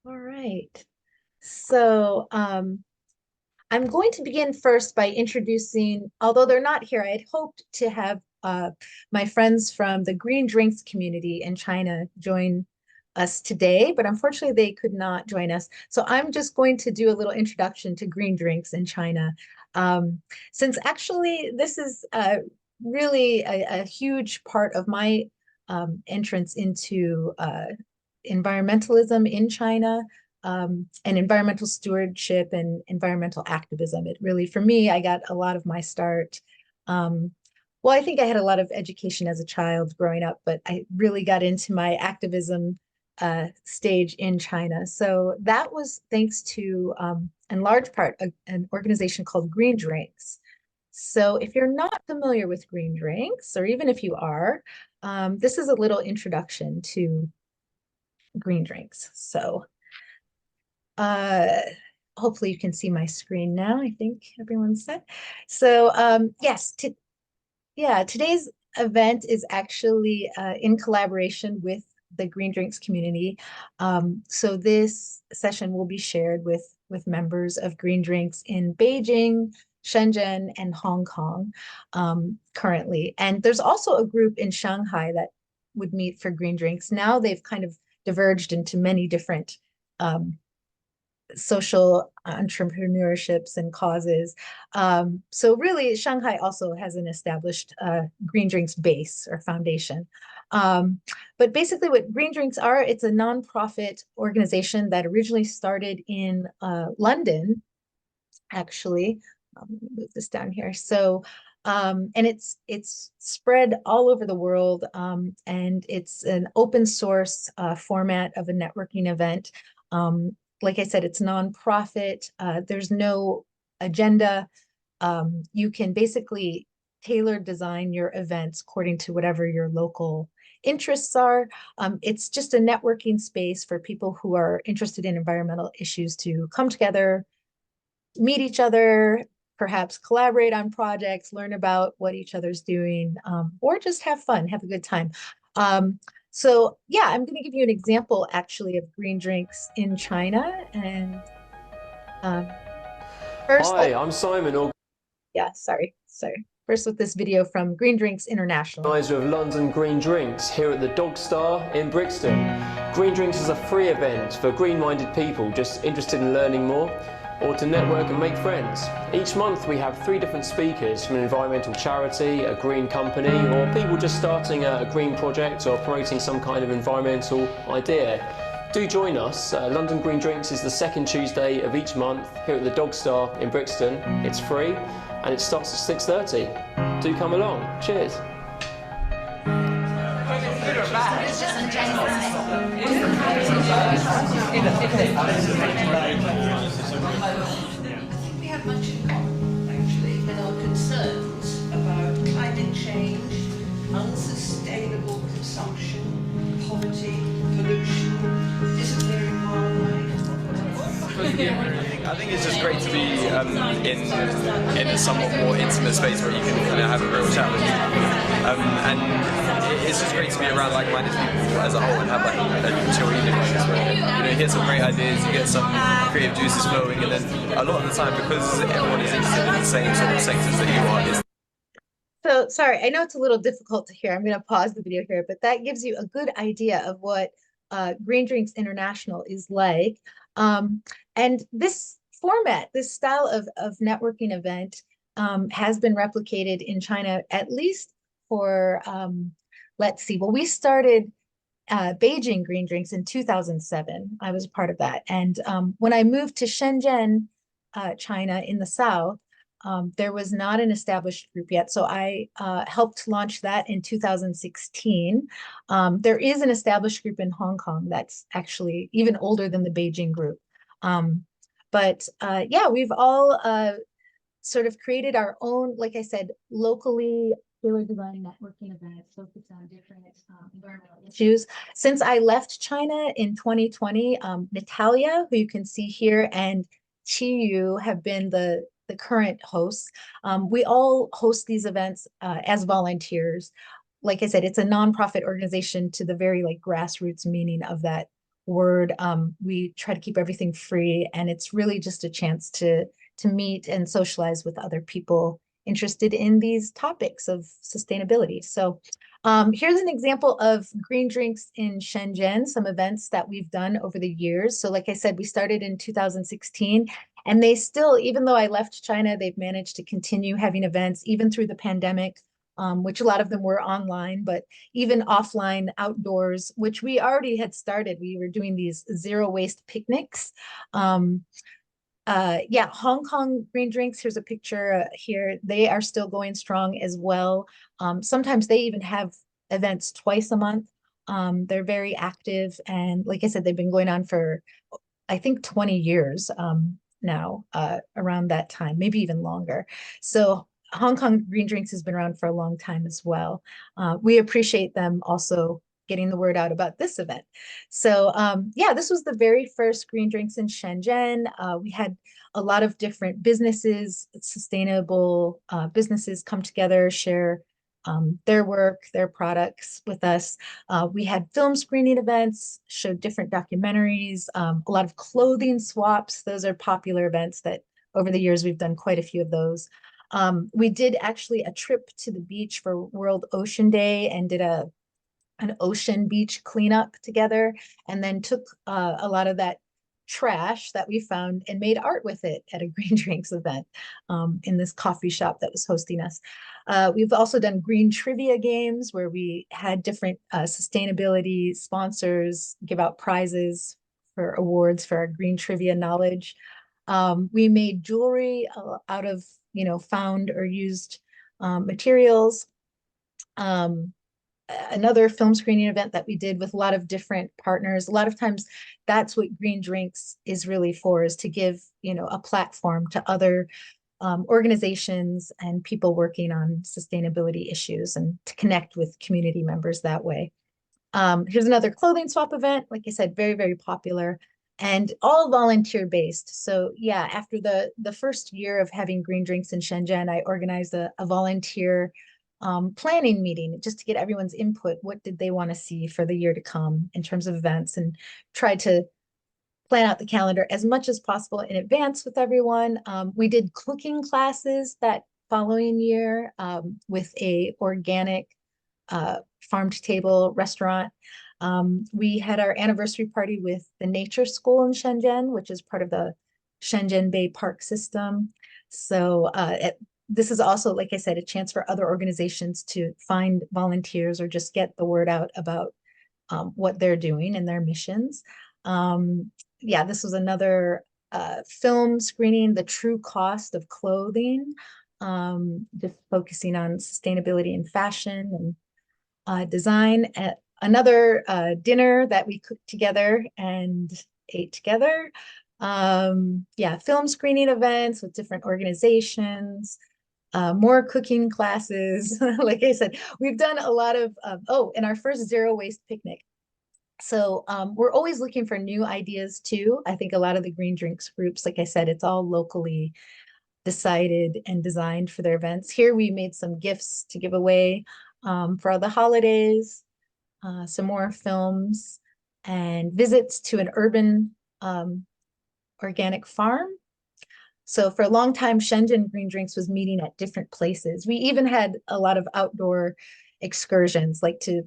All right. So I'm going to begin first by introducing, although they're not here, I had hoped to have my friends from the green drinks community in China join us today, but unfortunately they could not join us. So I'm just going to do a little introduction to green drinks in China. Um, since actually this is really a huge part of my entrance into environmentalism in China, and environmental stewardship and environmental activism. It really, for me, I got a lot of my start. Well, I think I had a lot of education as a child growing up, but I really got into my activism stage in China. So that was thanks to, in large part, an organization called Green Drinks. So if you're not familiar with green drinks, or even if you are, this is a little introduction to green drinks. So uh, hopefully you can see my screen now. I think everyone's set. So yes, yeah, today's event is actually in collaboration with the Green Drinks community. So this session will be shared with members of Green Drinks in Beijing, Shenzhen, and Hong Kong currently. And there's also a group in Shanghai that would meet for Green Drinks. Now they've kind of diverged into many different social entrepreneurships and causes. So really, Shanghai also has an established green drinks base or foundation. But basically what green drinks are, it's a nonprofit organization that originally started in London, actually. Move this down here. So and it's spread all over the world, and it's an open source format of a networking event. Like I said, it's nonprofit. There's no agenda. You can basically tailor design your events according to whatever your local interests are. It's just a networking space for people who are interested in environmental issues to come together, meet each other, perhaps collaborate on projects, learn about what each other's doing, or just have fun, have a good time. So yeah, I'm going to give you an example actually of green drinks in China. And um, first, Hi, I'm Simon, yeah, sorry. First with this video from Green Drinks International. organiser of London Green Drinks here at the Dog Star in Brixton. Green Drinks is a free event for green-minded people just interested in learning more or to network and make friends. Each month we have 3 different speakers from an environmental charity, a green company, or people just starting a green project or promoting some kind of environmental idea. Do join us. London Green Drinks is the second Tuesday of each month here at the Dog Star in Brixton. It's free and it starts at 6:30. Do come along. Cheers. We have much in common, actually, with our concerns about climate change, unsustainable consumption, poverty, pollution, disappearing wildlife. I think it's just great to be in a somewhat more intimate space where you can kind of have a real chat with people. And it's just great to be around like-minded people as a whole and have like a chill evening like this where you hear some great ideas, you get some creative juices flowing, and then a lot of the time, because everyone is interested in the same sort of sectors that you are, it's So sorry, I know it's a little difficult to hear. I'm going to pause the video here, but that gives you a good idea of what Green Drinks International is like. And this format, this style of networking event has been replicated in China at least for, let's see, well, we started Beijing Green Drinks in 2007. I was a part of that. And when I moved to Shenzhen, China in the south, there was not an established group yet. So I helped launch that in 2016. There is an established group in Hong Kong that's actually even older than the Beijing group. But yeah, we've all sort of created our own, like I said, locally tailored design networking events focused on different environmental issues. Since I left China in 2020, Natalia, who you can see here, and Chi have been the current hosts. We all host these events as volunteers. Like I said, it's a nonprofit organization to the very like grassroots meaning of that word. We try to keep everything free, and it's really just a chance to meet and socialize with other people interested in these topics of sustainability. So here's an example of green drinks in Shenzhen, some events that we've done over the years. So like I said, we started in 2016, and they still, even though I left China, they've managed to continue having events even through the pandemic, which a lot of them were online, but even offline outdoors, which we already had started. We were doing these zero waste picnics. Yeah, Hong Kong green drinks. Here's a picture here. They are still going strong as well. Sometimes they even have events twice a month. They're very active. And like I said, they've been going on for, I think, 20 years now, around that time, maybe even longer. So Hong Kong Green Drinks has been around for a long time as well. We appreciate them also getting the word out about this event. So yeah, this was the very first Green Drinks in Shenzhen. We had a lot of different businesses, sustainable businesses come together, share their work, their products with us. We had film screening events, showed different documentaries, a lot of clothing swaps. Those are popular events that over the years we've done quite a few of those. We did actually a trip to the beach for World Ocean Day and did an ocean beach cleanup together, and then took a lot of that trash that we found and made art with it at a Green Drinks event in this coffee shop that was hosting us. We've also done green trivia games where we had different sustainability sponsors give out prizes for awards for our green trivia knowledge. We made jewelry out of, found or used materials. Another film screening event that we did with a lot of different partners. A lot of times that's what Green Drinks is really for, is to give, a platform to other organizations and people working on sustainability issues and to connect with community members that way. Here's another clothing swap event. Like I said, very, very popular and all volunteer based. So yeah, after the first year of having Green Drinks in Shenzhen, I organized a volunteer planning meeting just to get everyone's input. What did they want to see for the year to come in terms of events, and tried to plan out the calendar as much as possible in advance with everyone. We did cooking classes that following year with a organic farm to table restaurant. We had our anniversary party with the Nature School in Shenzhen, which is part of the Shenzhen Bay Park system. So this is also, like I said, a chance for other organizations to find volunteers or just get the word out about what they're doing and their missions. Yeah, this was another film screening, The True Cost of Clothing, just focusing on sustainability in fashion and design. Another dinner that we cooked together and ate together. Yeah, film screening events with different organizations. More cooking classes. Like I said, we've done a lot of, oh, and our first zero waste picnic. So we're always looking for new ideas too. I think a lot of the Green Drinks groups, like I said, it's all locally decided and designed for their events. Here we made some gifts to give away for the holidays, some more films and visits to an urban organic farm. So for a long time, Shenzhen Green Drinks was meeting at different places. We even had a lot of outdoor excursions, like to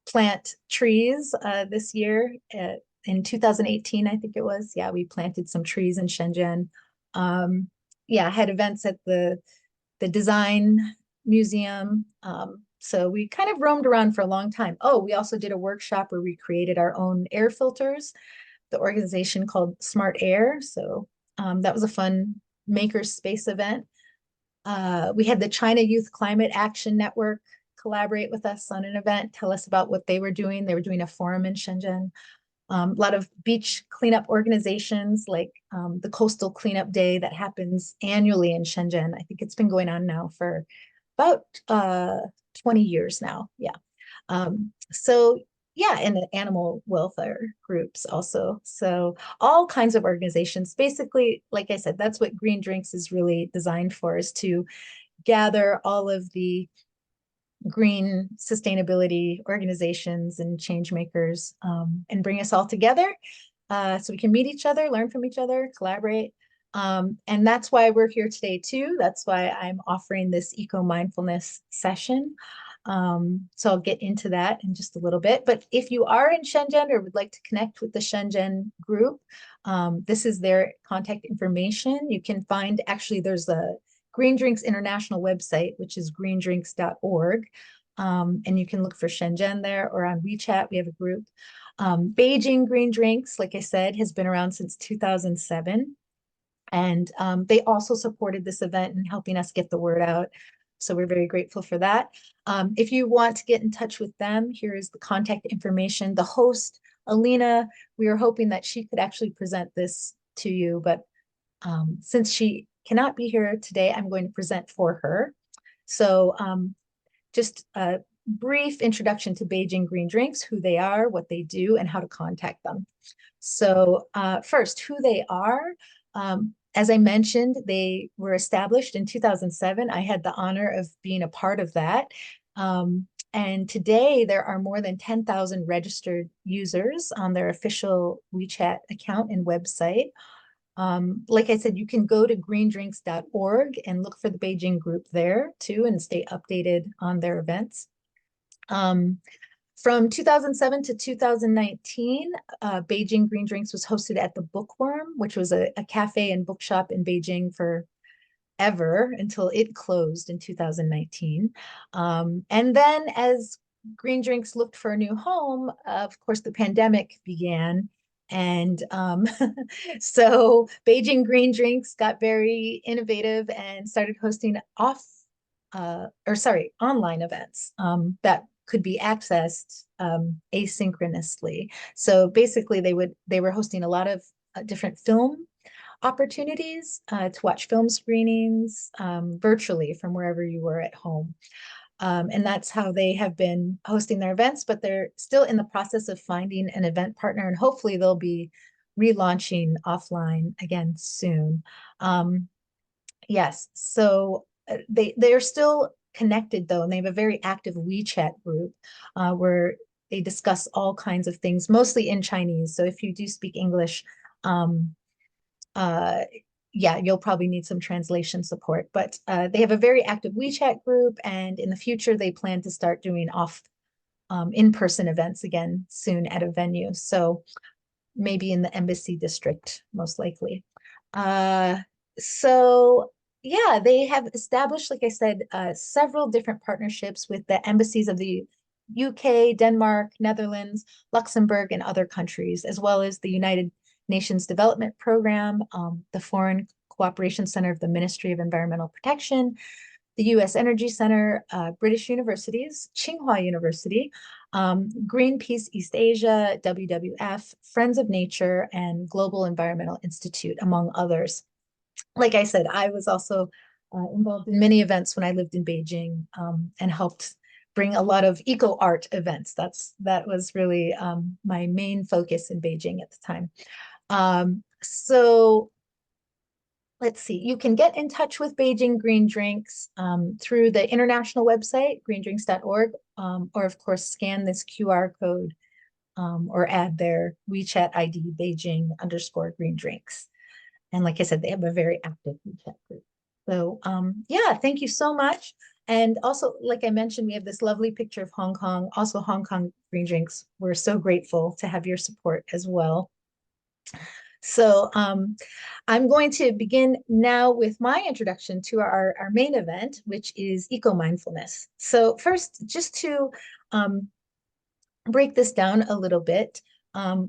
plant trees this year. In 2018, I think it was. Yeah, we planted some trees in Shenzhen. Yeah, had events at the design museum. So we kind of roamed around for a long time. Oh, we also did a workshop where we created our own air filters, the organization called Smart Air. So that was a fun maker space event. We had the China Youth Climate Action Network collaborate with us on an event, tell us about what they were doing. They were doing a forum in Shenzhen. A lot of beach cleanup organizations like the Coastal Cleanup Day that happens annually in Shenzhen. I think it's been going on now for about 20 years now. Yeah. So yeah, and the animal welfare groups also. So all kinds of organizations. Basically, like I said, that's what Green Drinks is really designed for, is to gather all of the green sustainability organizations and change makers, and bring us all together so we can meet each other, learn from each other, collaborate. And that's why we're here today too. That's why I'm offering this eco-mindfulness session. So I'll get into that in just a little bit. But if you are in Shenzhen or would like to connect with the Shenzhen group, this is their contact information. You can find, actually, there's a Green Drinks International website, which is greendrinks.org. And you can look for Shenzhen there, or on WeChat, we have a group. Beijing Green Drinks, like I said, has been around since 2007. And they also supported this event in helping us get the word out. So we're very grateful for that. If you want to get in touch with them, here is the contact information. The host, Alina, we were hoping that she could actually present this to you, but since she cannot be here today, I'm going to present for her. So just a brief introduction to Beijing Green Drinks, who they are, what they do, and how to contact them. So first, who they are. As I mentioned, they were established in 2007. I had the honor of being a part of that. And today there are more than 10,000 registered users on their official WeChat account and website. Like I said, you can go to greendrinks.org and look for the Beijing group there too and stay updated on their events. From 2007 to 2019, Beijing Green Drinks was hosted at the Bookworm, which was a cafe and bookshop in Beijing for ever until it closed in 2019. And then as Green Drinks looked for a new home, of course, the pandemic began. And so Beijing Green Drinks got very innovative and started hosting online events that could be accessed asynchronously. So basically they were hosting a lot of different film opportunities to watch film screenings virtually from wherever you were at home. And that's how they have been hosting their events, but they're still in the process of finding an event partner, and hopefully they'll be relaunching offline again soon. Yes, so they're still connected though, and they have a very active WeChat group where they discuss all kinds of things, mostly in Chinese. So if you do speak English, uh, yeah, you'll probably need some translation support. But they have a very active WeChat group, and in the future, they plan to start doing in-person events again soon at a venue. So maybe in the embassy district, most likely. So yeah, they have established, like I said, several different partnerships with the embassies of the UK, Denmark, Netherlands, Luxembourg, and other countries, as well as the United Nations Development Program, the Foreign Cooperation Center of the Ministry of Environmental Protection, the U.S. Energy Center, British universities, Tsinghua University, Greenpeace East Asia, WWF, Friends of Nature, and Global Environmental Institute, among others. Like I said, I was also involved in many events when I lived in Beijing and helped bring a lot of eco art events. That was really my main focus in Beijing at the time. So let's see, you can get in touch with Beijing Green Drinks through the international website, greendrinks.org, or of course, scan this QR code or add their WeChat ID, Beijing_Green Drinks. And like I said, they have a very active WeChat group. So yeah, thank you so much. And also, like I mentioned, we have this lovely picture of Hong Kong, also Hong Kong Green Drinks. We're so grateful to have your support as well. So I'm going to begin now with my introduction to our main event, which is Eco-Mindfulness. So first, just to break this down a little bit,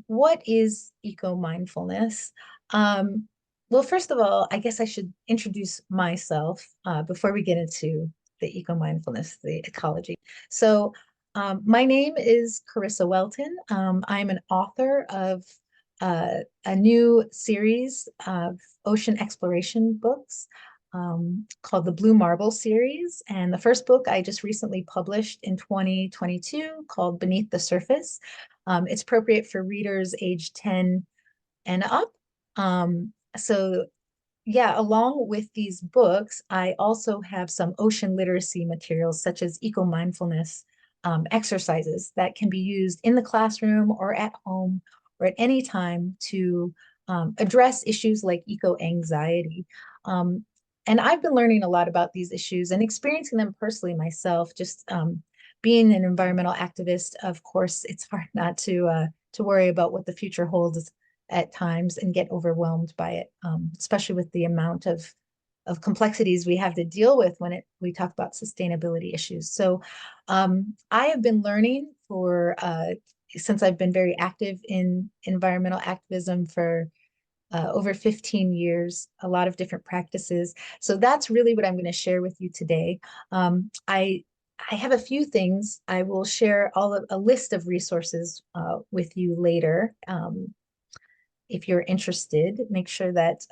what is Eco-Mindfulness? Well, first of all, I guess I should introduce myself before we get into the eco-mindfulness, the ecology. So my name is Carissa Welton. I'm an author of a new series of ocean exploration books called the Blue Marble series. And the first book I just recently published in 2022 called Beneath the Surface. It's appropriate for readers age 10 and up. So yeah, along with these books, I also have some ocean literacy materials such as eco-mindfulness exercises that can be used in the classroom or at home or at any time to address issues like eco-anxiety. Um, and I've been learning a lot about these issues and experiencing them personally myself. Just being an environmental activist, of course, it's hard not to worry about what the future holds at times and get overwhelmed by it, especially with the amount of complexities we have to deal with when we talk about sustainability issues. So I have been learning for since I've been very active in environmental activism for over 15 years, a lot of different practices. So that's really what I'm going to share with you today. I have a few things. I will share a list of resources with you later. If you're interested, make sure that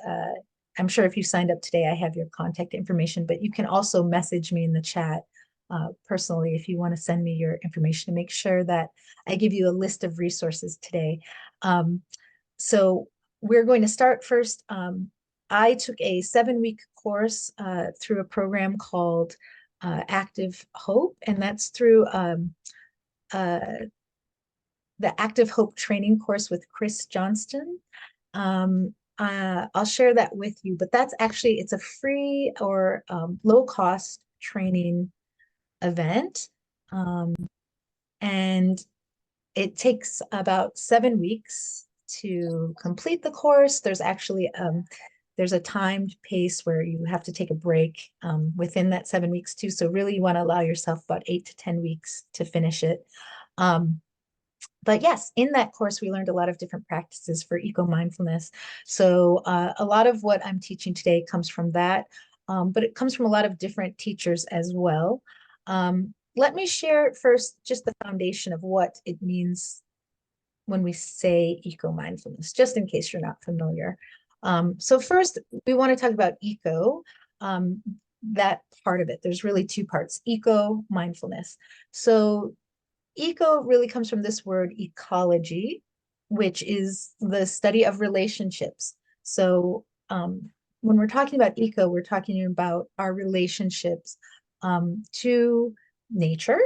I'm sure if you signed up today, I have your contact information, but you can also message me in the chat personally if you want to send me your information to make sure that I give you a list of resources today. So we're going to start first. I took a 7-week course through a program called Active Hope, and that's through uh, the Active Hope training course with Chris Johnston. I'll share that with you, but that's actually, it's a free or low cost training event. And it takes about 7 weeks to complete the course. There's actually there's a timed pace where you have to take a break within that 7 weeks too. So really you want to allow yourself about 8 to 10 weeks to finish it. But yes, in that course, we learned a lot of different practices for eco-mindfulness. So a lot of what I'm teaching today comes from that, but it comes from a lot of different teachers as well. Let me share first just the foundation of what it means when we say eco-mindfulness, just in case you're not familiar. So first, we want to talk about eco, that part of it. There's really two parts, eco-mindfulness. So eco really comes from this word ecology, which is the study of relationships. So when we're talking about eco, we're talking about our relationships to nature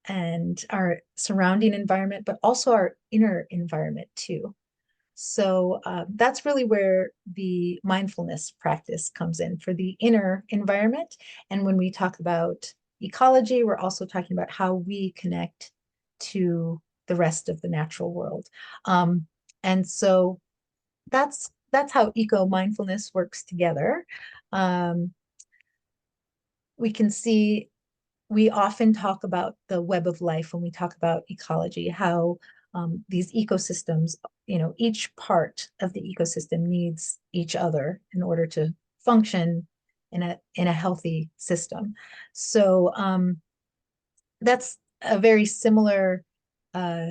and our surrounding environment, but also our inner environment too. So that's really where the mindfulness practice comes in for the inner environment. And when we talk about ecology, we're also talking about how we connect to the rest of the natural world. And so that's how eco-mindfulness works together. Um, we can see we often talk about the web of life when we talk about ecology, how these ecosystems, each part of the ecosystem needs each other in order to function in a healthy system. So that's a very similar uh,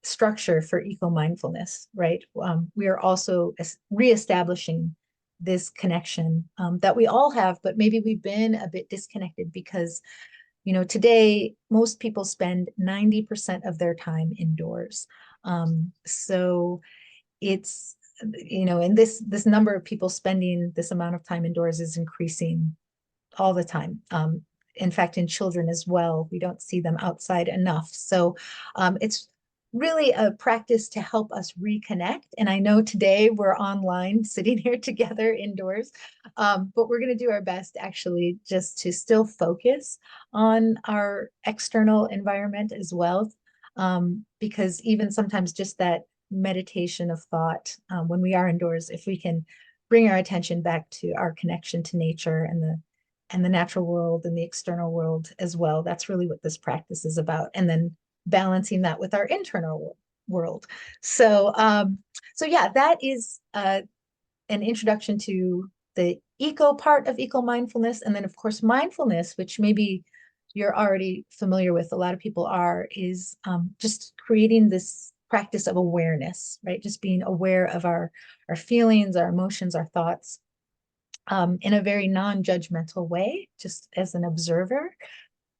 structure for eco-mindfulness, right? We are also reestablishing this connection that we all have, but maybe we've been a bit disconnected because today, most people spend 90% of their time indoors. So it's, and this number of people spending this amount of time indoors is increasing all the time. In fact, in children as well, we don't see them outside enough. So it's really a practice to help us reconnect. And I know today we're online sitting here together indoors, but we're going to do our best actually just to still focus on our external environment as well. Because even sometimes just that meditation of thought when we are indoors, if we can bring our attention back to our connection to nature and the natural world and the external world as well. That's really what this practice is about. And then balancing that with our internal world. So, so yeah, that is an introduction to the eco part of eco-mindfulness. And then of course, mindfulness, which maybe you're already familiar with, a lot of people are, is just creating this practice of awareness, right? Just being aware of our feelings, our emotions, our thoughts, in a very non-judgmental way, just as an observer.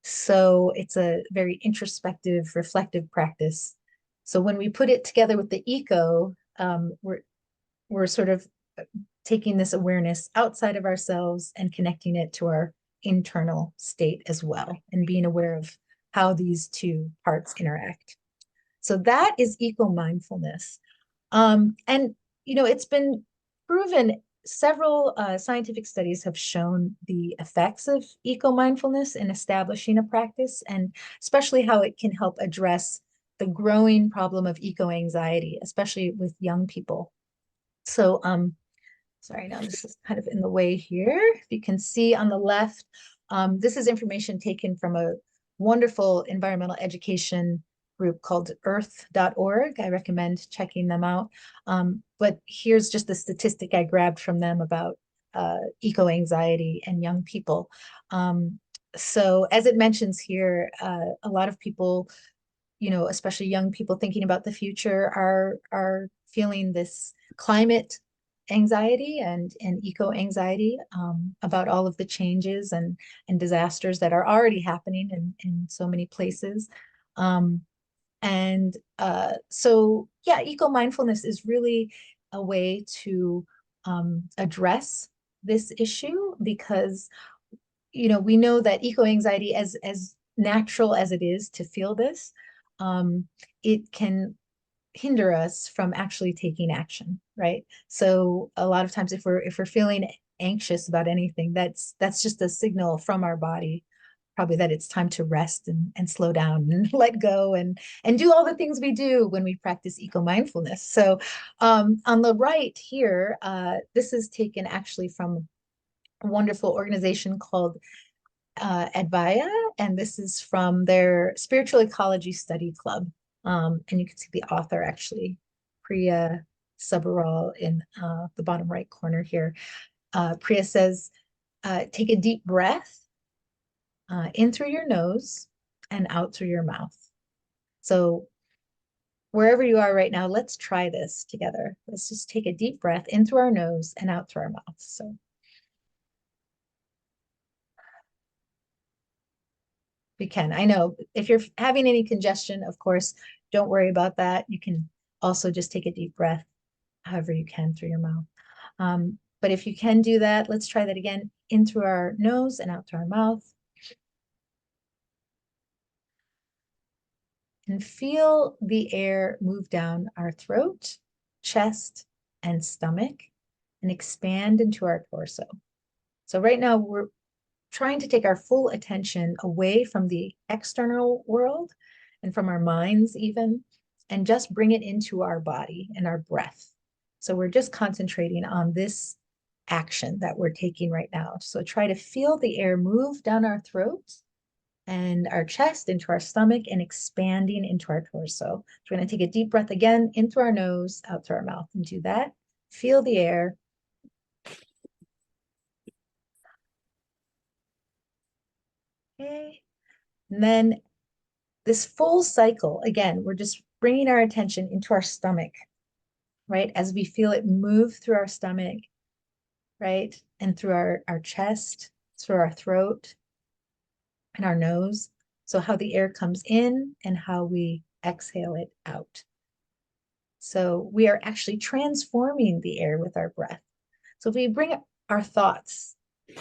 So it's a very introspective, reflective practice. So when we put it together with the eco, we're sort of taking this awareness outside of ourselves and connecting it to our internal state as well, and being aware of how these two parts interact. So that is eco-mindfulness. And, it's been proven, several scientific studies have shown the effects of eco-mindfulness in establishing a practice, and especially how it can help address the growing problem of eco-anxiety, especially with young people. So, sorry, now this is kind of in the way here. If you can see on the left, this is information taken from a wonderful environmental education group called earth.org. I recommend checking them out. But here's just the statistic I grabbed from them about eco-anxiety and young people. So as it mentions here, a lot of people, especially young people thinking about the future, are feeling this climate anxiety and eco anxiety, about all of the changes and disasters that are already happening in so many places. So yeah, eco mindfulness is really a way to address this issue, because we know that eco anxiety, as natural as it is to feel this, it can hinder us from actually taking action, right? So a lot of times, if we're feeling anxious about anything, that's just a signal from our body, probably, that it's time to rest and slow down and let go and do all the things we do when we practice eco-mindfulness. So on the right here, this is taken actually from a wonderful organization called Advaya, and this is from their Spiritual Ecology Study Club. And you can see the author, actually, Priya Subbaral, in the bottom right corner here. Priya says, take a deep breath in through your nose and out through your mouth. So wherever you are right now, let's try this together. Let's just take a deep breath in through our nose and out through our mouth. So we can. I know if you're having any congestion, of course, don't worry about that. You can also just take a deep breath however you can through your mouth. But if you can do that, let's try that again. In through our nose and out through our mouth. And feel the air move down our throat, chest, and stomach, and expand into our torso. So right now we're trying to take our full attention away from the external world and from our minds even, and just bring it into our body and our breath. So we're just concentrating on this action that we're taking right now. So try to feel the air move down our throats and our chest into our stomach and expanding into our torso. So we're going to take a deep breath again, in through our nose, out through our mouth, and do that. Feel the air. Okay. And then this full cycle, again, we're just bringing our attention into our stomach, right? As we feel it move through our stomach, right? And through our chest, through our throat and our nose. So how the air comes in and how we exhale it out. So we are actually transforming the air with our breath. So if we bring our thoughts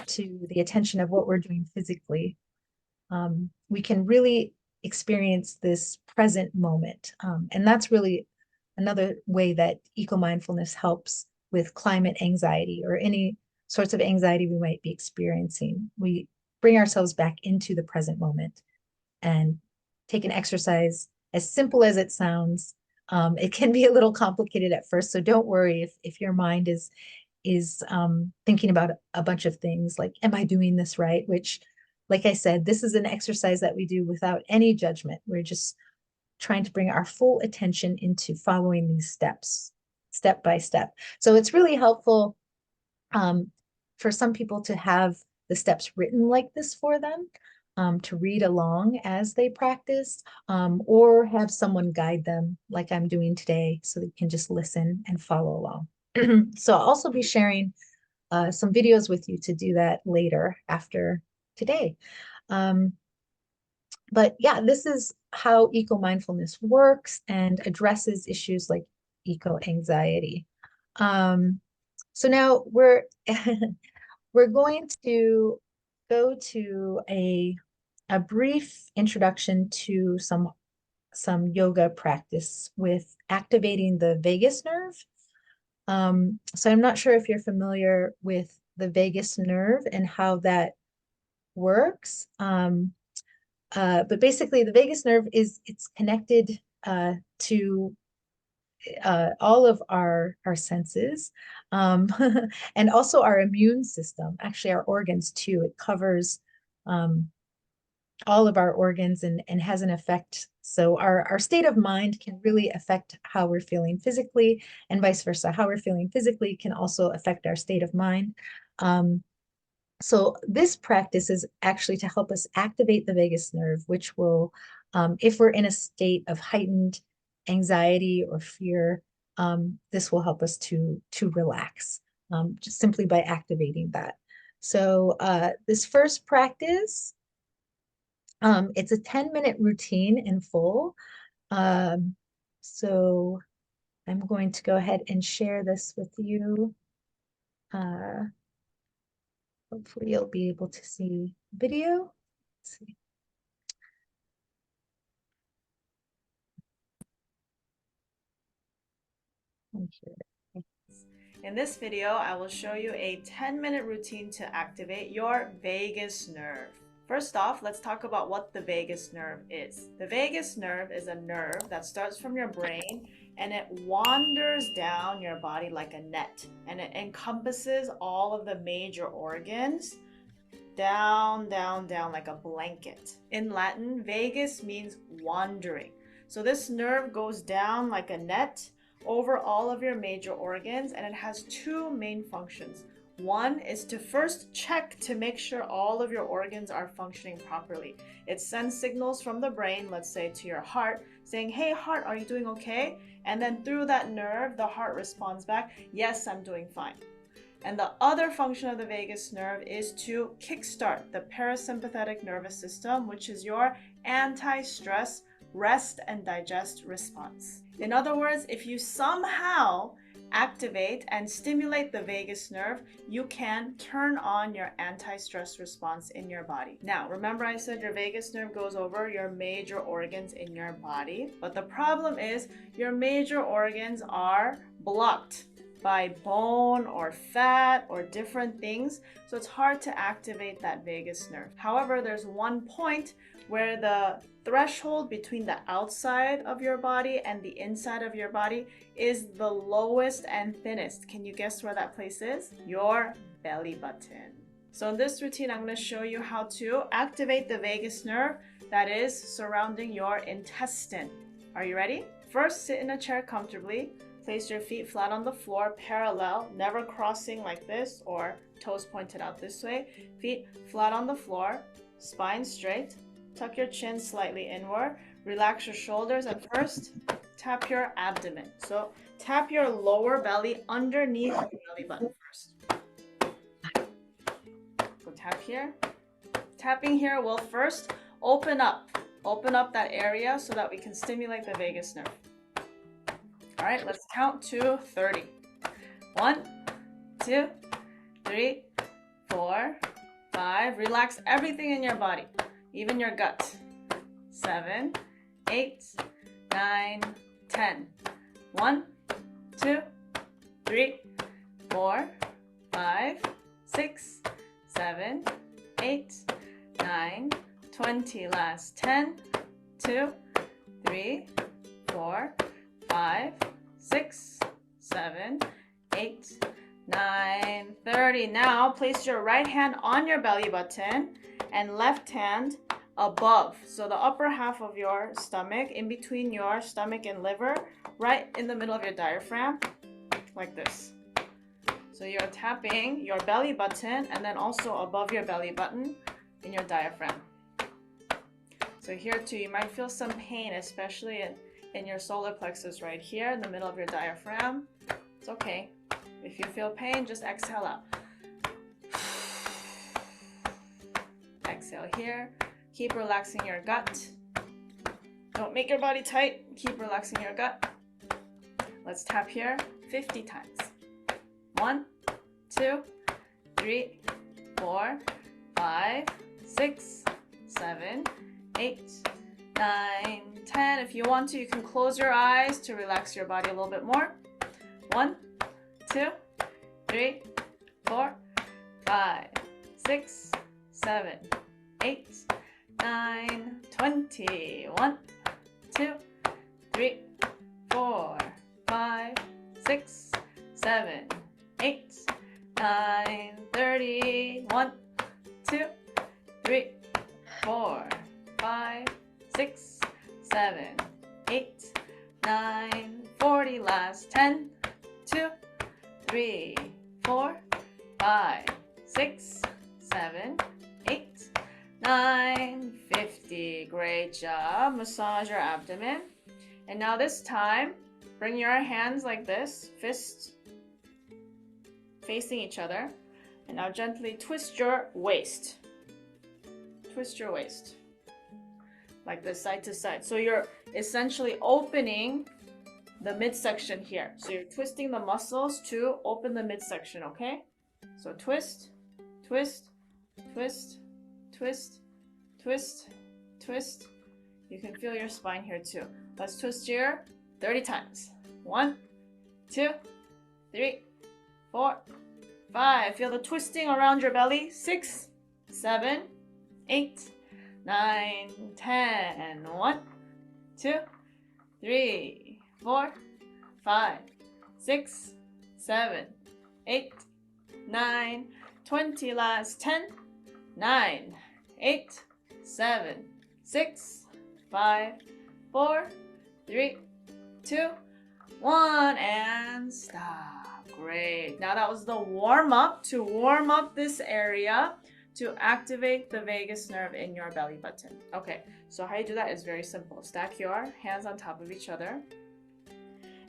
to the attention of what we're doing physically, we can really experience this present moment. And that's really another way that eco-mindfulness helps with climate anxiety or any sorts of anxiety we might be experiencing. We bring ourselves back into the present moment and take an exercise as simple as it sounds. It can be a little complicated at first, so don't worry if your mind is thinking about a bunch of things like, am I doing this right? Which, like I said, this is an exercise that we do without any judgment. We're just trying to bring our full attention into following these steps, step by step. So it's really helpful for some people to have the steps written like this for them, to read along as they practice, or have someone guide them like I'm doing today so they can just listen and follow along. So I'll also be sharing some videos with you to do that later after today. But yeah, this is how eco-mindfulness works and addresses issues like eco-anxiety. So now we're we're going to go to a brief introduction to some yoga practice with activating the vagus nerve. So I'm not sure if you're familiar with the vagus nerve and how that works. But basically the vagus nerve it's connected to all of our senses, and also our immune system, actually our organs too. It covers um, all of our organs and has an effect. So our state of mind can really affect how we're feeling physically, and vice versa. How we're feeling physically can also affect our state of mind. Um, so this practice is actually to help us activate the vagus nerve, which will, if we're in a state of heightened anxiety or fear, this will help us to relax, just simply by activating that. So this first practice, it's a 10-minute routine in full. Um, so I'm going to go ahead and share this with you. Uh, Hopefully you'll be able to see video. Let's see. In this video, I will show you a 10-minute routine to activate your vagus nerve. First off, let's talk about what the vagus nerve is. The vagus nerve is a nerve that starts from your brain and it wanders down your body like a net, and it encompasses all of the major organs down, down, down like a blanket. In Latin, vagus means wandering. So this nerve goes down like a net over all of your major organs, and it has two main functions. One is to first check to make sure all of your organs are functioning properly. It sends signals from the brain, let's say to your heart, saying, "Hey heart, are you doing okay?" And then through that nerve, the heart responds back, "Yes, I'm doing fine." And the other function of the vagus nerve is to kickstart the parasympathetic nervous system, which is your anti-stress rest and digest response. In other words, if you somehow activate and stimulate the vagus nerve, you can turn on your anti-stress response in your body. Now, remember I said your vagus nerve goes over your major organs in your body, but the problem is your major organs are blocked by bone or fat or different things, so it's hard to activate that vagus nerve. However, there's one point where the threshold between the outside of your body and the inside of your body is the lowest and thinnest. Can you guess where that place is? Your belly button. So in this routine, I'm going to show you how to activate the vagus nerve that is surrounding your intestine. Are you ready? First, sit in a chair comfortably. Place your feet flat on the floor, parallel, never crossing like this or toes pointed out this way. Feet flat on the floor, spine straight. Tuck your chin slightly inward. Relax your shoulders, and first, tap your abdomen. So tap your lower belly underneath your belly button first. Go tap here. Tapping here will first open up that area so that we can stimulate the vagus nerve. All right, let's count to 30. 1, 2, 3, 4, 5. Relax everything in your body, even your gut. 7, 8, 9, 10. 1, 2, 3, 4, 5, 6, 7, 8, 9, 20. Last 10, 2, 3, 4, 5, 6, 7, 8, 9, 30. Now place your right hand on your belly button and left hand above. So the upper half of your stomach, in between your stomach and liver, right in the middle of your diaphragm, like this. So you're tapping your belly button and then also above your belly button in your diaphragm. So here too, you might feel some pain, especially in your solar plexus right here in the middle of your diaphragm. It's okay. If you feel pain, just exhale out. Exhale here. Keep relaxing your gut. Don't make your body tight. Keep relaxing your gut. Let's tap here 50 times. 1, 2, 3, 4, 5, 6, 7, 8, 9, 10. If you want to, you can close your eyes to relax your body a little bit more. 1, 2, 3, 4, 5, 6, 7, 8, 9, 20. 1, 2, 3, 4, 5, 6, 7, 8, 9, 30. 1, 2, 3, 4, 5, 6, 7, 8, 9, 40. Last 10, 2, 3, 4, 5, 6, 7, 8, 9, 50. Great job. Massage your abdomen. And now this time, bring your hands like this, fists facing each other. And now gently twist your waist. Twist your waist. Like this, side to side. So you're essentially opening the midsection here. So you're twisting the muscles to open the midsection, okay? So twist, twist, twist, twist, twist, twist. You can feel your spine here too. Let's twist here 30 times. 1, 2, 3, 4, 5. Feel the twisting around your belly. 6, 7, 8, 9, 10. 1, 2, 3, 4, 5, 6, 7, 8, 9, 20. Last 10, 9, 8, 7, 6, 5, 4, 3, 2, 1, and stop. Great. Now that was the warm up to warm up this area to activate the vagus nerve in your belly button. Okay, so how you do that is very simple. Stack your hands on top of each other.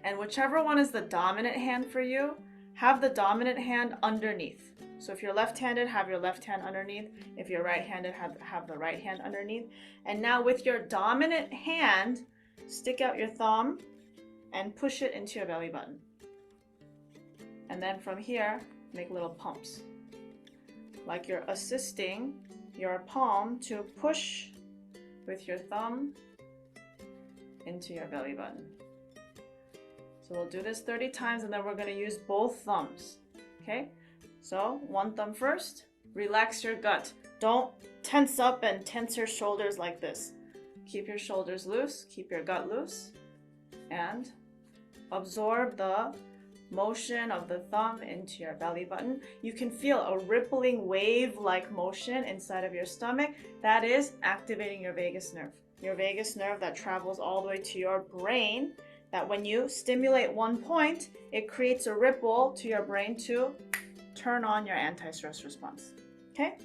And whichever one is the dominant hand for you, have the dominant hand underneath. So if you're left-handed, have your left hand underneath. If you're right-handed, have the right hand underneath. And now with your dominant hand, stick out your thumb and push it into your belly button. And then from here, make little pumps. Like you're assisting your palm to push with your thumb into your belly button. So we'll do this 30 times and then we're going to use both thumbs. Okay? So one thumb first. Relax your gut. Don't tense up and tense your shoulders like this. Keep your shoulders loose. Keep your gut loose. And absorb the motion of the thumb into your belly button. You can feel a rippling wave-like motion inside of your stomach. That is activating your vagus nerve. Your vagus nerve that travels all the way to your brain, that when you stimulate one point, it creates a ripple to your brain to turn on your anti-stress response. Okay?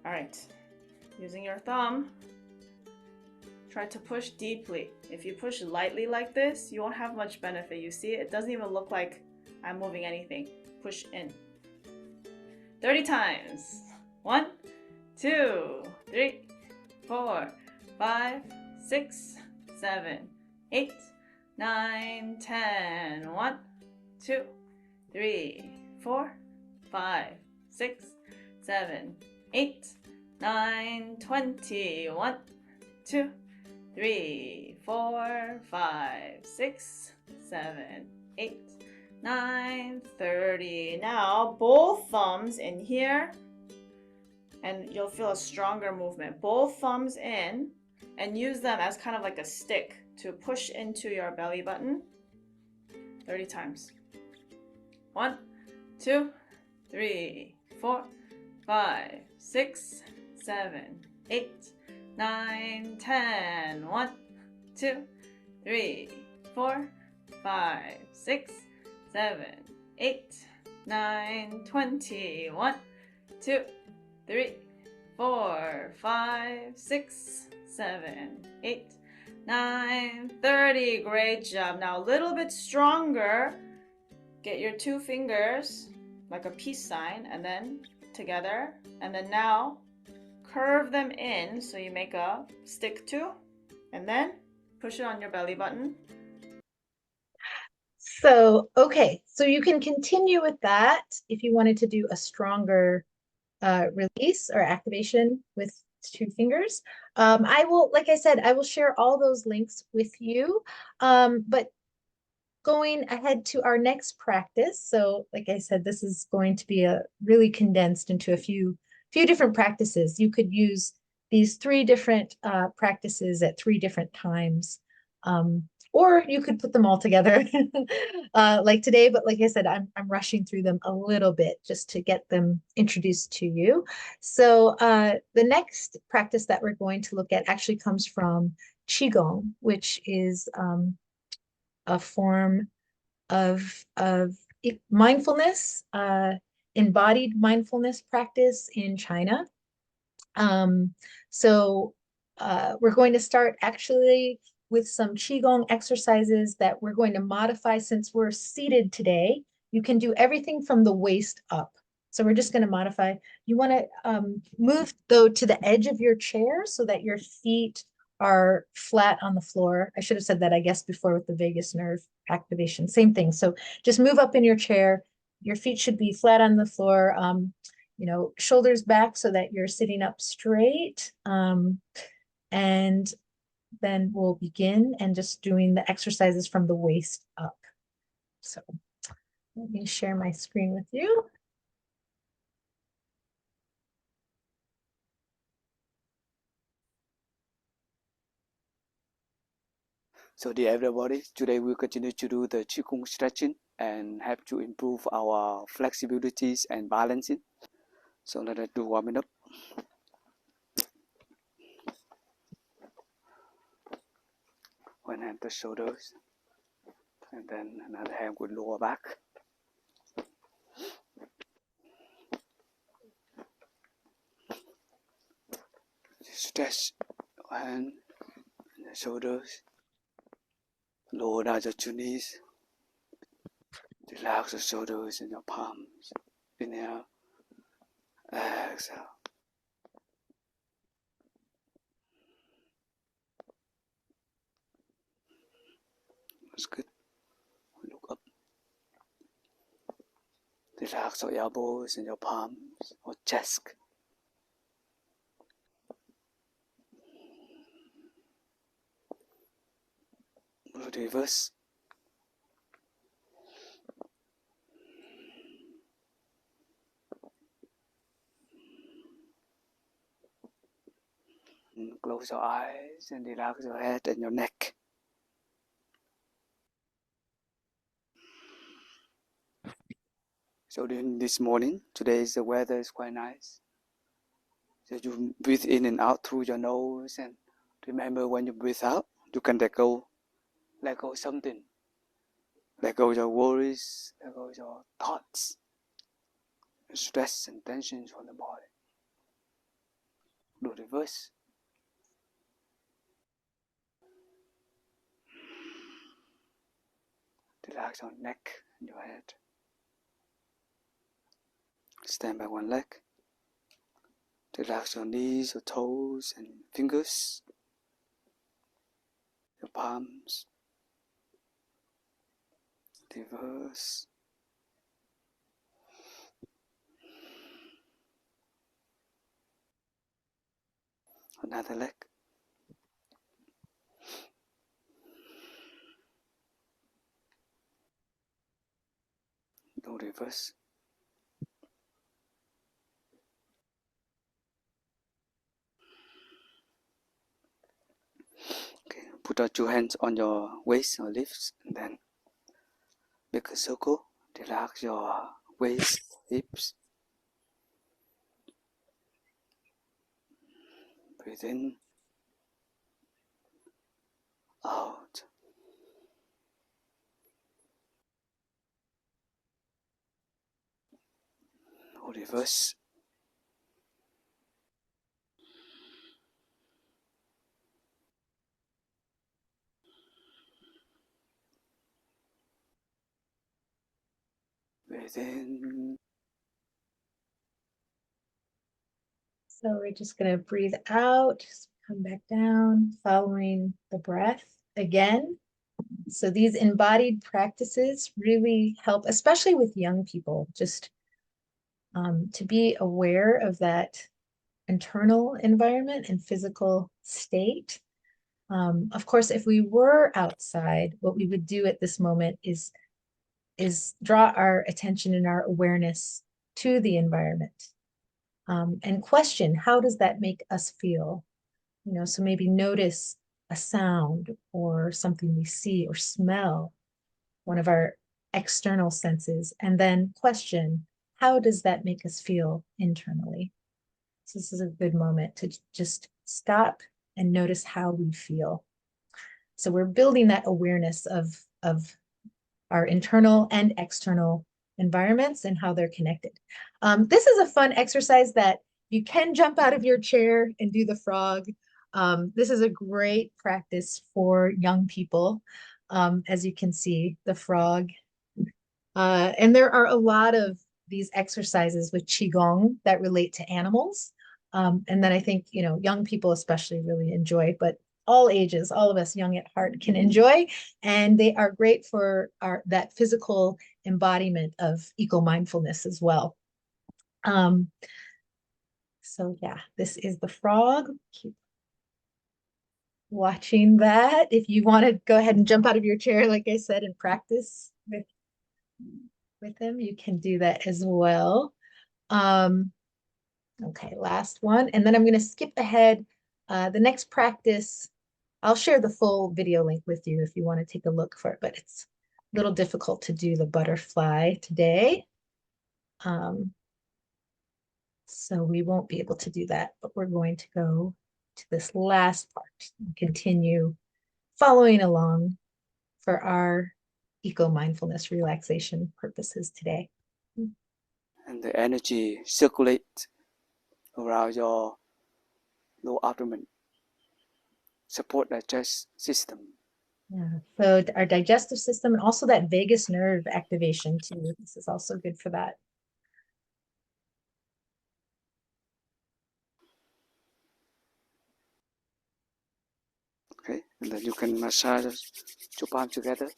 All right. Using your thumb, try to push deeply. If you push lightly like this, you won't have much benefit. You see, it doesn't even look like I'm moving anything. Push in. 30 times. 1, 2, 3, 4, 5, 6, 7, 8, 9, 10. 1, 2, 3, 4, 5, 6, 7, 8, 9, 20. 1, 2, 3, 4, 5, 6, 7, 8, 9, 30. Now both thumbs in here, and you'll feel a stronger movement. Both thumbs in, and use them as kind of like a stick to push into your belly button 30 times. 1, 2, 3, 4, 5, 6, 7, 8, 9, 10. 1, 2, 3, 4, 5, 6, 7, 8, 9, 20. 1, 2, 3, 4, 5, 6, 7, 8, 9, 30. Great job. Now a little bit stronger. Get your two fingers like a peace sign and then together. And then now curve them in so you make a stick two. And then push it on your belly button. So, okay, so you can continue with that if you wanted to do a stronger release or activation with two fingers. I will, like I said, I will share all those links with you. But going ahead to our next practice. So, like I said, this is going to be a really condensed into a few different practices. You could use these three different practices at three different times. Or you could put them all together like today, but like I said, I'm rushing through them a little bit just to get them introduced to you. So the next practice that we're going to look at actually comes from Qigong, which is a form of mindfulness, embodied mindfulness practice in China. Um, so we're going to start actually with some Qigong exercises that we're going to modify since we're seated today. You can do everything from the waist up. So we're just going to modify. You want to move though to the edge of your chair so that your feet are flat on the floor. I should have said that, I guess, before with the vagus nerve activation. Same thing. So just move up in your chair. Your feet should be flat on the floor. Shoulders back so that you're sitting up straight. And then we'll begin and just doing the exercises from the waist up. So let me share my screen with you. So dear everybody, today we'll continue to do the Qigong stretching and have to improve our flexibilities and balancing. So let us do warming up. One hand to shoulders, and then another hand with lower back. Stretch hand, and the shoulders. Lower down your knees. Relax the shoulders and your palms. Inhale, exhale. That's good. Look up. Relax your elbows and your palms or chest. Reverse. And close your eyes and relax your head and your neck. So this morning, the weather is quite nice. So you breathe in and out through your nose, and remember when you breathe out, you can let go something. Let go your worries, let go your thoughts, stress and tensions from the body. Do reverse. Relax your neck and your head. Stand by one leg. Relax your knees, your toes and fingers, your palms. Reverse. Another leg. Do reverse. Okay, put out your hands on your waist or hips and then make a circle. Relax your waist, hips. Breathe in, out. Reverse. Breathe in. So we're just going to breathe out, just come back down, following the breath again. So these embodied practices really help, especially with young people, just to be aware of that internal environment and physical state. Of course, if we were outside, what we would do at this moment is draw our attention and our awareness to the environment, and question, how does that make us feel? So maybe notice a sound or something we see or smell, one of our external senses, and then question, how does that make us feel internally? So this is a good moment to just stop and notice how we feel. So we're building that awareness of our internal and external environments and how they're connected. This is a fun exercise that you can jump out of your chair and do the frog. This is a great practice for young people. As you can see, the frog. And there are a lot of these exercises with Qigong that relate to animals. And that I think, young people especially really enjoy, but all ages, all of us young at heart can enjoy. And they are great for that physical embodiment of eco-mindfulness as well. So yeah, this is the frog. Keep watching that. If you want to go ahead and jump out of your chair, like I said, and practice with them, you can do that as well. Okay, last one. And then I'm going to skip ahead. The next practice, I'll share the full video link with you if you want to take a look for it, but it's a little difficult to do the butterfly today. So we won't be able to do that, but we're going to go to this last part and continue following along for our eco-mindfulness relaxation purposes today. And the energy circulate around your lower abdomen, support the digestive system. Yeah, so our digestive system and also that vagus nerve activation too. This is also good for that. Okay, and then you can massage your palms together.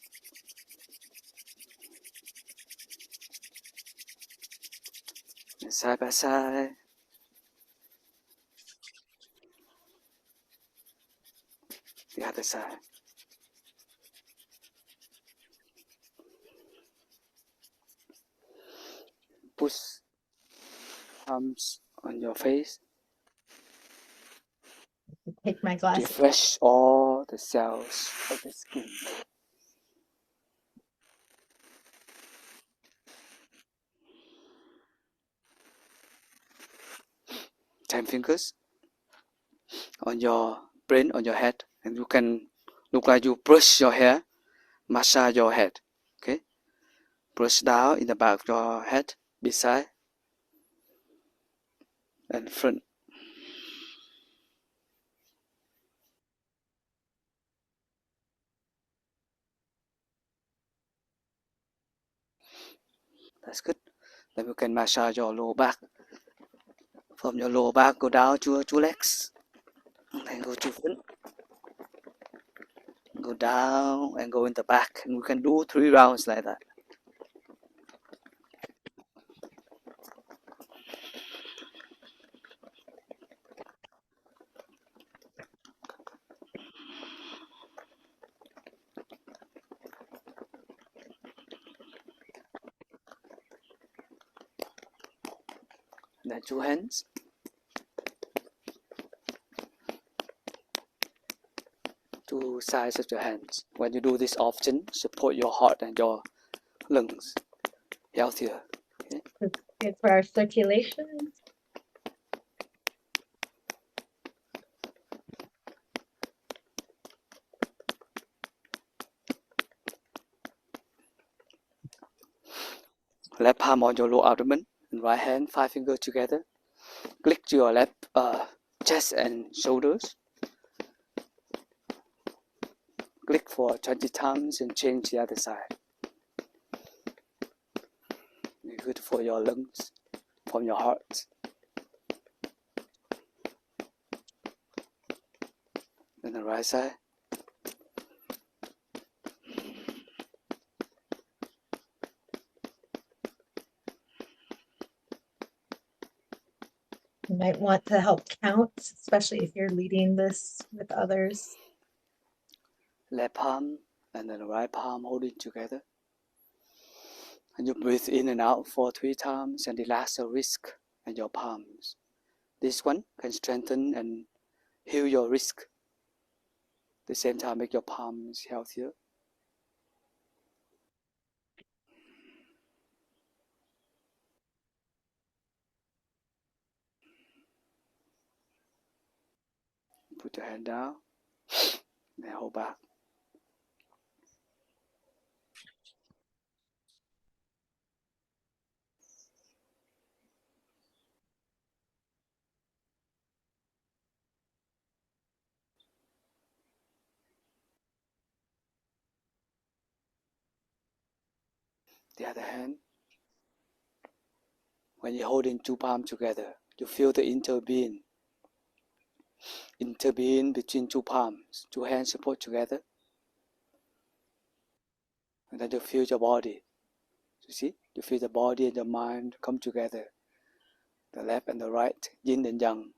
And side by side. The other side. Push palms on your face. Take my glasses. Refresh all the cells of the skin. Ten fingers on your brain, on your head, and you can look like you brush your hair, massage your head. Okay, brush down in the back of your head, beside and front. That's good. Then you can massage your lower back. From your lower back, go down to your two legs. And then go to front. Go down and go in the back. And we can do 3 rounds like that. Then 2 hands. Two sides of your hands. When you do this often, support your heart and your lungs healthier. Okay? It's good for our circulation. Left palm on your lower abdomen and right hand, 5 fingers together. Click to your left chest and shoulders. Click for 20 times and change the other side. Good for your lungs, from your heart. And the right side. might want to help count, especially if you're leading this with others. Left palm and then the right palm holding together. And you breathe in and out for 3 times and relax your wrist and your palms. This one can strengthen and heal your wrist. At the same time, make your palms healthier. Put your hand down, then hold back. The other hand, when you're holding 2 palms together, you feel the interbeing between 2 palms, 2 hands support together. And then you feel your body. You see, you feel the body and your mind come together. The left and the right, yin and yang,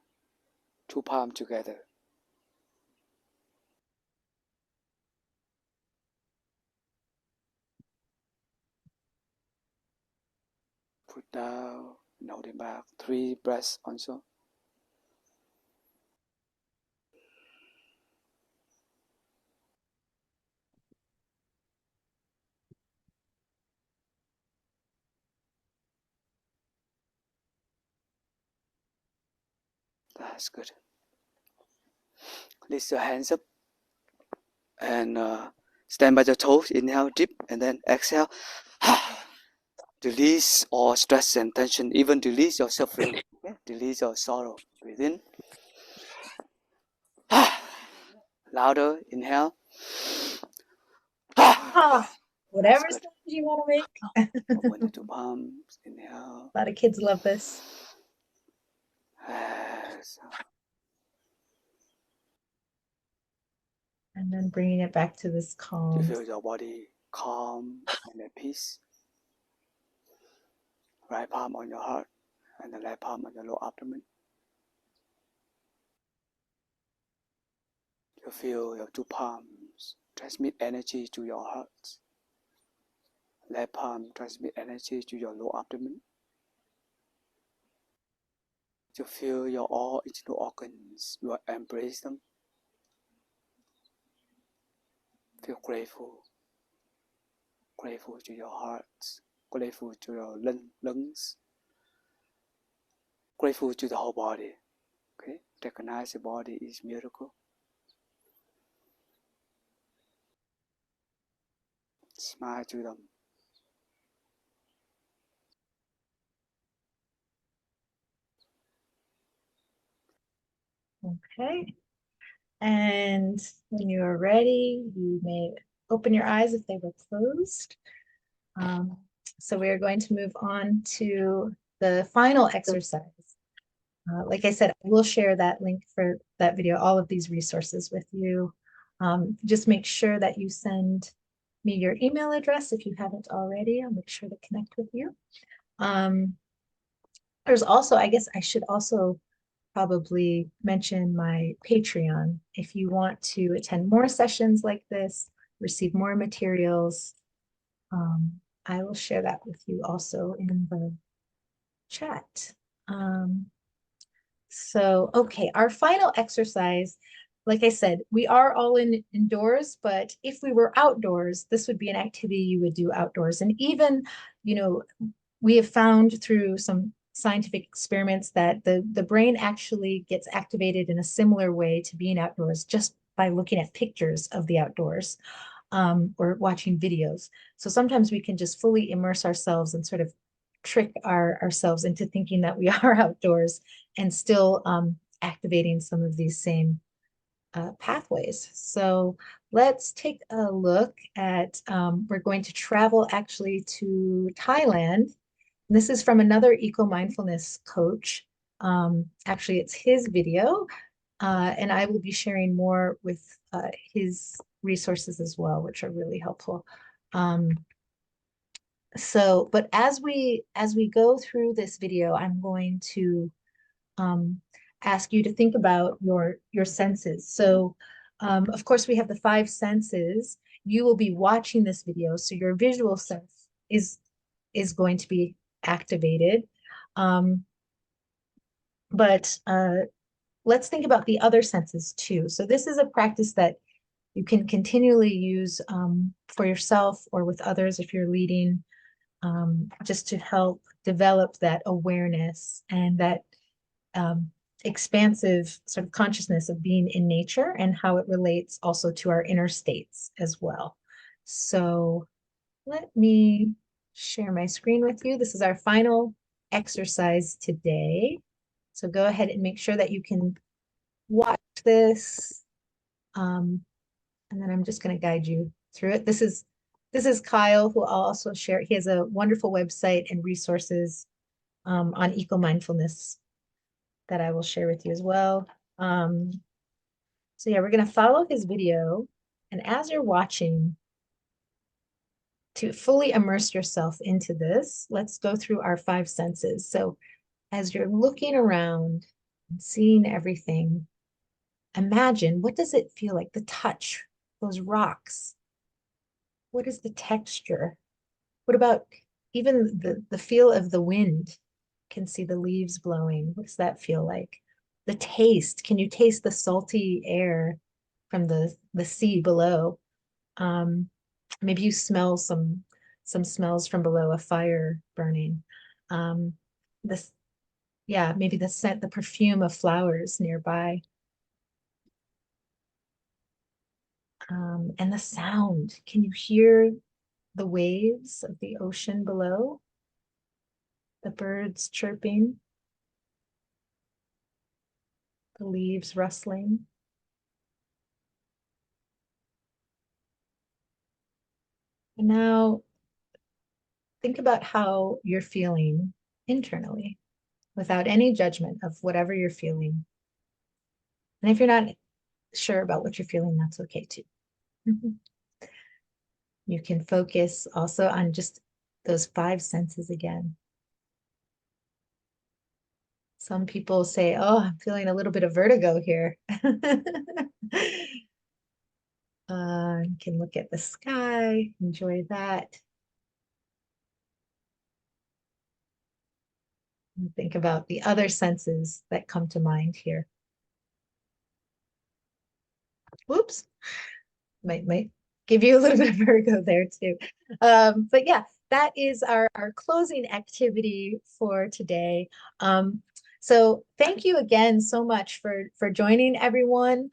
2 palms together. Put down and hold it back. 3 breaths also. That's good. Lift your hands up and stand by your toes. Inhale deep and then exhale. Release all stress and tension, even release your suffering. Okay? Release your sorrow. Breathe in. Louder. Inhale. Whatever sound you want to make. Open the 2 palms. Inhale. A lot of kids love this. And then bringing it back to this You calm. feel your body calm and at peace. Right palm on your heart and the left palm on your lower abdomen. You feel your 2 palms transmit energy to your heart. Left palm transmit energy to your lower abdomen. You feel your all internal organs. You embrace them. Feel grateful. Grateful to your heart. Grateful to your lungs. Grateful to the whole body. Okay? Recognize the body is miracle. Smile to them. Okay. And when you are ready, you may open your eyes if they were closed. So we are going to move on to the final exercise. Like I said, I will share that link for that video, all of these resources with you. Just make sure that you send me your email address if you haven't already. I'll make sure to connect with you. There's also, I guess I should also probably mention my Patreon. If you want to attend more sessions like this, receive more materials, I will share that with you also in the chat. Okay, our final exercise, like I said, we are all indoors, but if we were outdoors, this would be an activity you would do outdoors. And even, we have found through some scientific experiments that the brain actually gets activated in a similar way to being outdoors just by looking at pictures of the outdoors or watching videos. So sometimes we can just fully immerse ourselves and sort of trick ourselves into thinking that we are outdoors and still activating some of these same pathways. So let's take a look at, we're going to travel actually to Thailand. And this is from another eco-mindfulness coach. Actually, it's his video, and I will be sharing more with his resources as well, which are really helpful. But as we go through this video, I'm going to ask you to think about your senses. So, of course, we have the five senses. You will be watching this video, so your visual sense is going to be activated. Um, but let's think about the other senses too. So this is a practice that you can continually use for yourself or with others if you're leading, just to help develop that awareness and that um, expansive sort of consciousness of being in nature and how it relates also to our inner states as well. So let me share my screen with you. This is our final exercise today. So go ahead and make sure that you can watch this. And then I'm just going to guide you through it. This is Kyle, who I'll also share. He has a wonderful website and resources on eco-mindfulness that I will share with you as well. So yeah, we're going to follow his video. And as you're watching, to fully immerse yourself into this, let's go through our five senses. So as you're looking around and seeing everything, imagine, what does it feel like? The touch, those rocks. What is the texture? What about even the feel of the wind? Can see the leaves blowing. What does that feel like? The taste, can you taste the salty air from the sea below? Um, Maybe you smell some smells from below, a fire burning. Um, this, yeah, maybe the scent, the perfume of flowers nearby. And the sound. Can you hear the waves of the ocean below? The birds chirping, the leaves rustling. And now think about how you're feeling internally without any judgment of whatever you're feeling. And if you're not sure about what you're feeling, that's okay too. Mhm. You can focus also on just those five senses again. Some people say, oh, I'm feeling a little bit of vertigo here. You can look at the sky, enjoy that. And think about the other senses that come to mind here. Whoops, might give you a little bit of vertigo there too. But yeah, that is our closing activity for today. So thank you again so much for joining, everyone.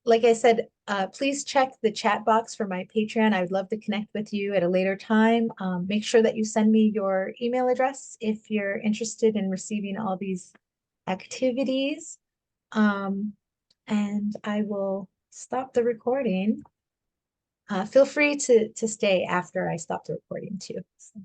Like I said, please check the chat box for my Patreon. I would love to connect with you at a later time. Make sure that you send me your email address if you're interested in receiving all these activities. And I will stop the recording. Feel free to stay after I stop the recording too. So.